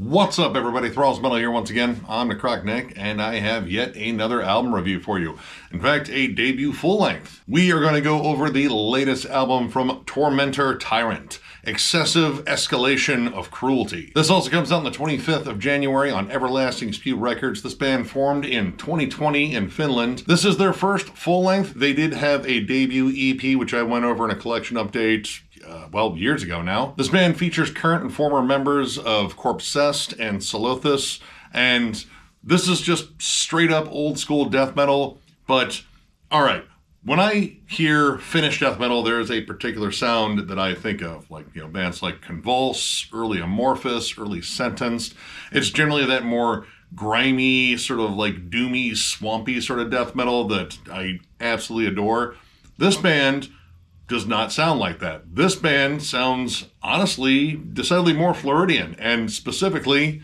What's up, everybody? Thralls Metal here once again. I'm Necrotic Nick, and I have yet another album review for you. In fact, a debut full-length. We are going to go over the latest album from Tormentor Tyrannt, Excessive Escalation of Cruelty. This also comes out on the 25th of January on Everlasting Dispute Records. This band formed in 2020 in Finland. This is their first full-length. They did have a debut EP, which I went over in a collection update years ago now. This band features current and former members of Corpsest and Solothus, and this is just straight up old school death metal. But alright, when I hear Finnish death metal, there's a particular sound that I think of, like, bands like Convulse, early Amorphous, early Sentenced. It's generally that more grimy, sort of like doomy, swampy sort of death metal that I absolutely adore. This band does not sound like that. This band sounds, honestly, decidedly more Floridian, and specifically,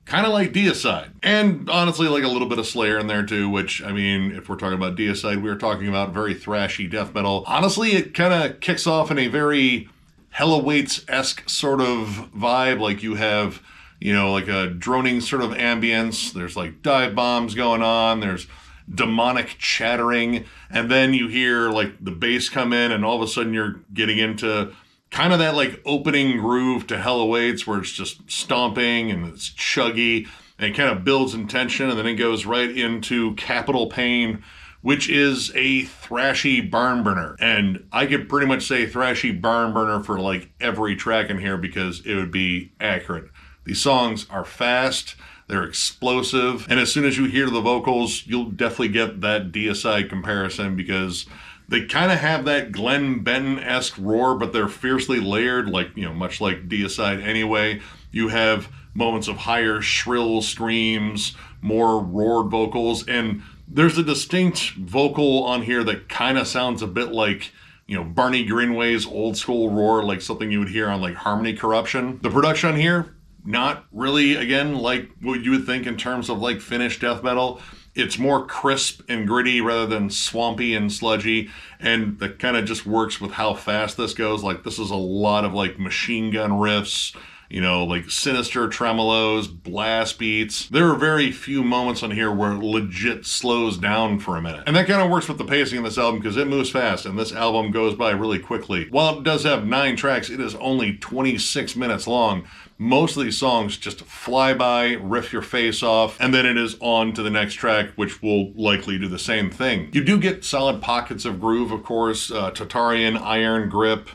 kind of like Deicide. And honestly, like a little bit of Slayer in there too, which, I mean, if we're talking about Deicide, we're talking about very thrashy death metal. Honestly, it kind of kicks off in a very Hell Awaits-esque sort of vibe. Like you have, like a droning sort of ambience. There's like dive bombs going on. There's demonic chattering, and then you hear like the bass come in, and all of a sudden you're getting into kind of that like opening groove to Hell Awaits, where it's just stomping and it's chuggy, and it kind of builds in tension, and then it goes right into Capital Pain, which is a thrashy barn burner. And I could pretty much say thrashy barn burner for like every track in here because it would be accurate. These songs are fast, they're explosive, and as soon as you hear the vocals, you'll definitely get that Deicide comparison, because they kind of have that Glenn Benton-esque roar, but they're fiercely layered, like, much like Deicide anyway. You have moments of higher shrill screams, more roared vocals, and there's a distinct vocal on here that kind of sounds a bit like, Barney Greenway's old school roar, like something you would hear on like Harmony Corruption. The production here, not really, again, like what you would think in terms of like Finnish death metal. It's more crisp and gritty rather than swampy and sludgy, and that kind of just works with how fast this goes. Like, this is a lot of like machine gun riffs, like sinister tremolos, blast beats. There are very few moments on here where it legit slows down for a minute. And that kind of works with the pacing of this album, because it moves fast, and this album goes by really quickly. While it does have 9 tracks, it is only 26 minutes long. Most of these songs just fly by, riff your face off, and then it is on to the next track, which will likely do the same thing. You do get solid pockets of groove, of course. Tartarian, Iron Grip,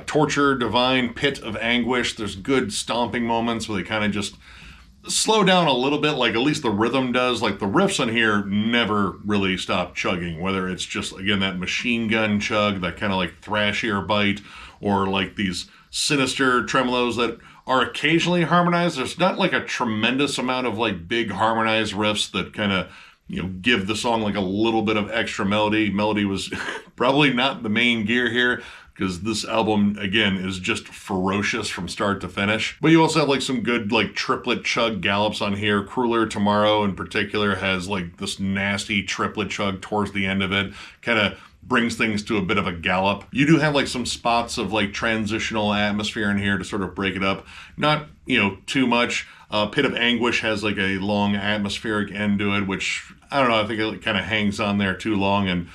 Torture, Divine, Pit of Anguish. There's good stomping moments where they kind of just slow down a little bit, like at least the rhythm does. Like the riffs on here never really stop chugging, whether it's just, again, that machine gun chug, that kind of like thrashier bite, or like these sinister tremolos that are occasionally harmonized. There's not like a tremendous amount of like big harmonized riffs that kind of, give the song like a little bit of extra melody. Melody was probably not the main gear here, because this album, again, is just ferocious from start to finish. But you also have like some good like triplet chug gallops on here. Crueler Tomorrow in particular has like this nasty triplet chug towards the end of it, kind of brings things to a bit of a gallop. You do have like some spots of like transitional atmosphere in here to sort of break it up. Not, too much. Pit of Anguish has like a long atmospheric end to it, which, I don't know, I think it kind of hangs on there too long. And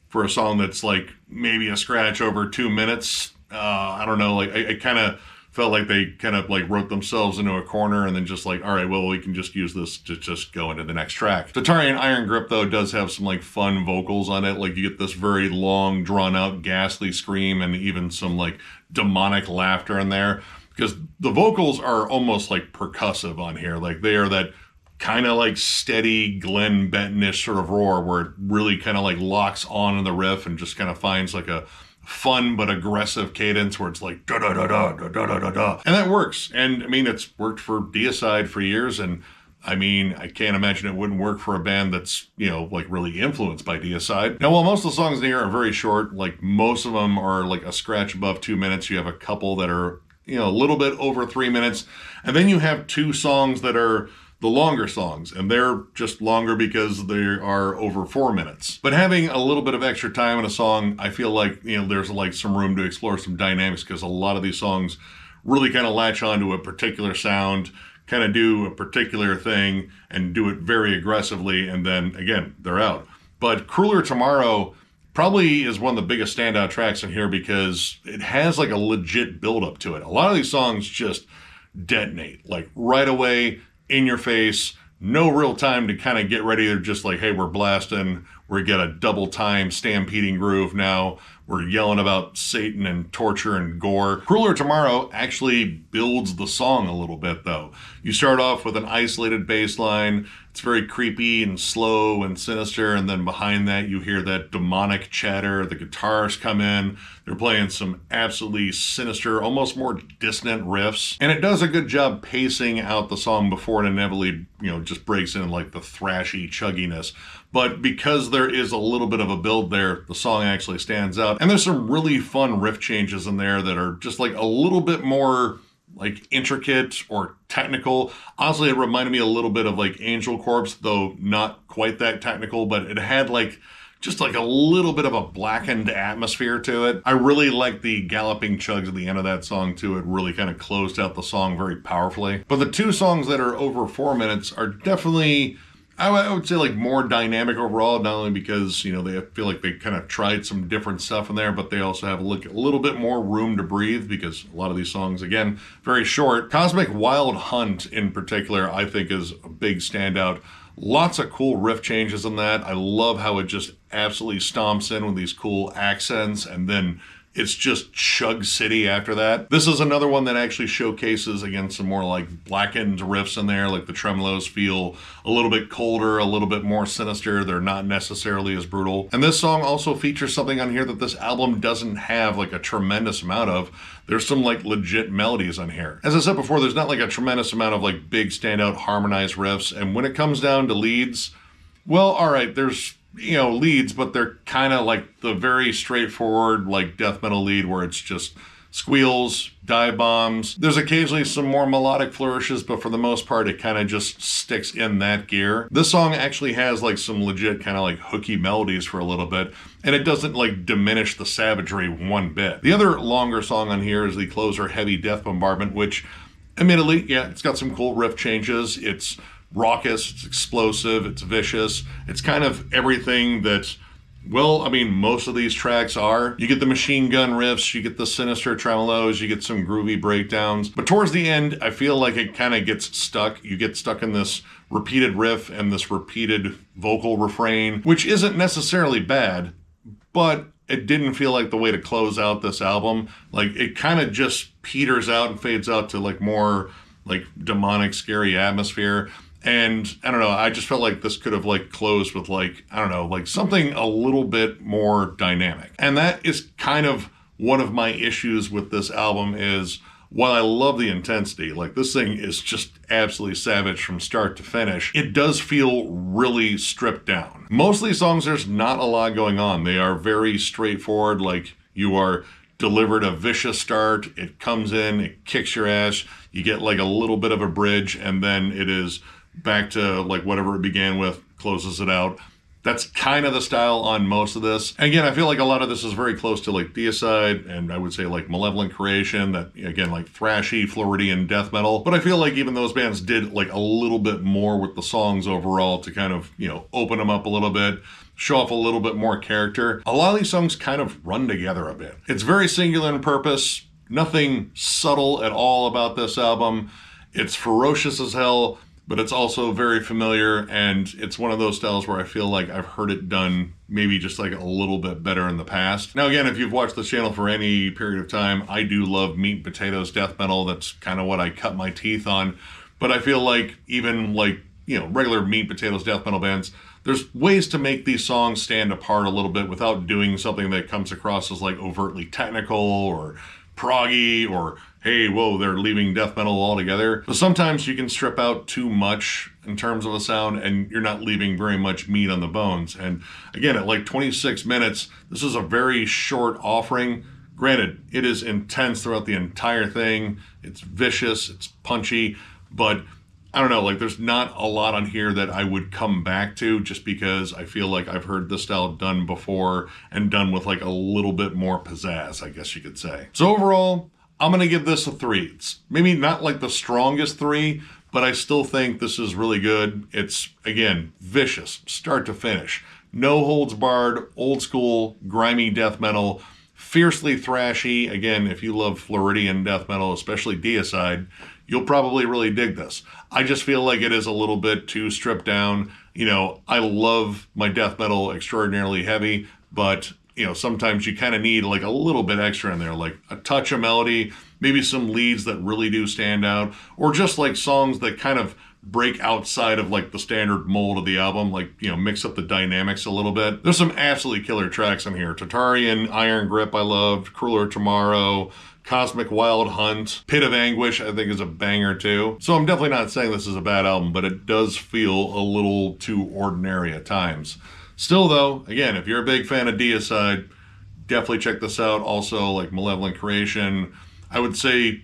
for a song that's like maybe a scratch over 2 minutes, I don't know, like I kind of felt like they kind of like wrote themselves into a corner and then just like, all right, well, we can just use this to just go into the next track. Tartarian Iron Grip, though, does have some like fun vocals on it. Like you get this very long, drawn out, ghastly scream, and even some like demonic laughter in there, because the vocals are almost like percussive on here. Like they are that kind of like steady Glenn Benton-ish sort of roar, where it really kind of like locks on in the riff and just kind of finds like a fun but aggressive cadence where it's like da da da da da da da da da, and that works. And I mean, it's worked for Deicide for years, and I mean, I can't imagine it wouldn't work for a band that's, like really influenced by Deicide. Now, while most of the songs in here are very short, like most of them are like a scratch above 2 minutes, you have a couple that are, a little bit over 3 minutes, and then you have 2 songs that are the longer songs, and they're just longer because they are over 4 minutes. But having a little bit of extra time in a song, I feel like, there's like some room to explore some dynamics, because a lot of these songs really kind of latch onto a particular sound, kind of do a particular thing and do it very aggressively, and then again, they're out. But Crueler Tomorrow probably is one of the biggest standout tracks in here because it has like a legit build-up to it. A lot of these songs just detonate, like right away, in your face, no real time to kind of get ready. They're just like, hey, we're blasting, we get a double time stampeding groove now. We're yelling about Satan and torture and gore. Crueler Tomorrow actually builds the song a little bit though. You start off with an isolated bass line. It's very creepy and slow and sinister, and then behind that you hear that demonic chatter. The guitars come in. They're playing some absolutely sinister, almost more dissonant riffs. And it does a good job pacing out the song before it inevitably, just breaks in like the thrashy chugginess. But because there is a little bit of a build there, the song actually stands out. And there's some really fun riff changes in there that are just like a little bit more like intricate or technical. Honestly, it reminded me a little bit of like Angel Corpse, though not quite that technical, but it had like just like a little bit of a blackened atmosphere to it. I really like the galloping chugs at the end of that song too. It really kind of closed out the song very powerfully. But the two songs that are over 4 minutes are definitely, I would say, like more dynamic overall, not only because, they feel like they kind of tried some different stuff in there, but they also have a little bit more room to breathe because a lot of these songs, again, very short. Cosmic Wild Hunt in particular, I think is a big standout. Lots of cool riff changes in that. I love how it just absolutely stomps in with these cool accents, and then it's just Chug City after that. This is another one that actually showcases, again, some more like blackened riffs in there. Like the tremolos feel a little bit colder, a little bit more sinister. They're not necessarily as brutal. And this song also features something on here that this album doesn't have like a tremendous amount of. There's some like legit melodies on here. As I said before, there's not like a tremendous amount of like big standout harmonized riffs. And when it comes down to leads, well, all right, there's leads, but they're kind of like the very straightforward like death metal lead where it's just squeals, dive bombs. There's occasionally some more melodic flourishes, but for the most part it kind of just sticks in that gear. This song actually has like some legit kind of like hooky melodies for a little bit, and it doesn't like diminish the savagery one bit. The other longer song on here is the closer, Heavy Death Bombardment, which admittedly, yeah, it's got some cool riff changes. It's raucous, it's explosive, it's vicious. It's kind of everything that, well, I mean, most of these tracks are. You get the machine gun riffs, you get the sinister tremolos, you get some groovy breakdowns. But towards the end, I feel like it kind of gets stuck. You get stuck in this repeated riff and this repeated vocal refrain, which isn't necessarily bad, but it didn't feel like the way to close out this album. Like, it kind of just peters out and fades out to like more like demonic, scary atmosphere. And I don't know, I just felt like this could have like closed with like, I don't know, like something a little bit more dynamic. And that is kind of one of my issues with this album is, while I love the intensity, like this thing is just absolutely savage from start to finish, it does feel really stripped down. Most of these songs, there's not a lot going on. They are very straightforward, like you are delivered a vicious start, it comes in, it kicks your ass, you get like a little bit of a bridge, and then it is back to like whatever it began with, closes it out. That's kind of the style on most of this. And again, I feel like a lot of this is very close to like Deicide, and I would say like Malevolent Creation, that again, like thrashy Floridian death metal. But I feel like even those bands did like a little bit more with the songs overall to kind of, open them up a little bit, show off a little bit more character. A lot of these songs kind of run together a bit. It's very singular in purpose, nothing subtle at all about this album. It's ferocious as hell, but it's also very familiar, and it's one of those styles where I feel like I've heard it done maybe just like a little bit better in the past. Now again, if you've watched this channel for any period of time, I do love meat and potatoes death metal. That's kind of what I cut my teeth on. But I feel like even like, regular meat and potatoes death metal bands, there's ways to make these songs stand apart a little bit without doing something that comes across as like overtly technical or proggy, or hey, whoa, they're leaving death metal altogether. But sometimes you can strip out too much in terms of a sound and you're not leaving very much meat on the bones. And again, at like 26 minutes, this is a very short offering. Granted, it is intense throughout the entire thing. It's vicious, it's punchy, but I don't know, like there's not a lot on here that I would come back to just because I feel like I've heard this style done before and done with like a little bit more pizzazz, I guess you could say. So overall, I'm going to give this a 3. It's maybe not like the strongest 3, but but I still think this is really good. It's, again, vicious, start to finish. No holds barred, old school, grimy death metal, fiercely thrashy. Again, if you love Floridian death metal, especially Deicide, you'll probably really dig this. I just feel like it is a little bit too stripped down. You know, I love my death metal extraordinarily heavy, but, you know, sometimes you kind of need like a little bit extra in there, like a touch of melody, maybe some leads that really do stand out, or just like songs that kind of break outside of like the standard mold of the album, like, you know, mix up the dynamics a little bit. There's some absolutely killer tracks in here. Tartarian, Iron Grip I loved, Crueler Tomorrow, Cosmic Wild Hunt, Pit of Anguish I think is a banger too. So I'm definitely not saying this is a bad album, but it does feel a little too ordinary at times. Still though, again, if you're a big fan of Deicide, definitely check this out. Also like Malevolent Creation, I would say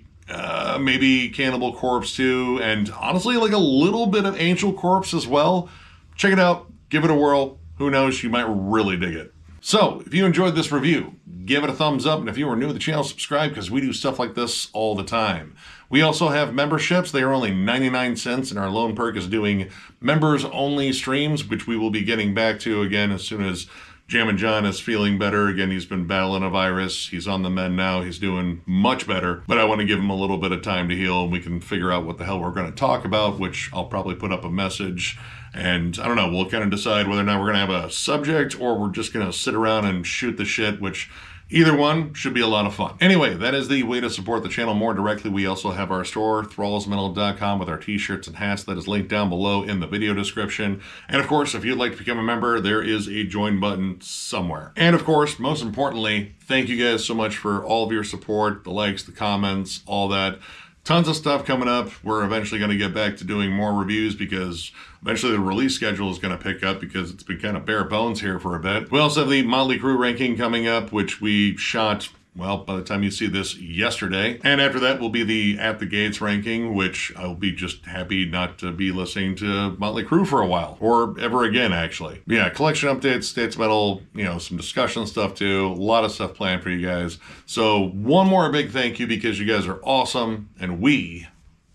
maybe Cannibal Corpse too, and honestly like a little bit of Angel Corpse as well. Check it out, give it a whirl. Who knows, you might really dig it. So, if you enjoyed this review, give it a thumbs up, and if you are new to the channel, subscribe, because we do stuff like this all the time. We also have memberships. They are only 99 cents, and our lone perk is doing members-only streams, which we will be getting back to again as soon as Jammin' John is feeling better. Again, he's been battling a virus. He's on the mend now. He's doing much better, but I want to give him a little bit of time to heal, and we can figure out what the hell we're going to talk about, which I'll probably put up a message. And I don't know, we'll kind of decide whether or not we're going to have a subject or we're just going to sit around and shoot the shit, which either one should be a lot of fun. Anyway, that is the way to support the channel more directly. We also have our store, thrallsmetal.com, with our t-shirts and hats. That is linked down below in the video description. And of course, if you'd like to become a member, there is a join button somewhere. And of course, most importantly, thank you guys so much for all of your support, the likes, the comments, all that. Tons of stuff coming up. We're eventually going to get back to doing more reviews because eventually the release schedule is going to pick up because it's been kind of bare bones here for a bit. We also have the Motley Crue ranking coming up, which we shot, well, by the time you see this, yesterday. And after that will be the At the Gates ranking, which I'll be just happy not to be listening to Motley Crue for a while. Or ever again, actually. Yeah, collection updates, States Metal, you know, some discussion stuff too. A lot of stuff planned for you guys. So one more big thank you because you guys are awesome, and we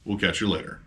will catch you later.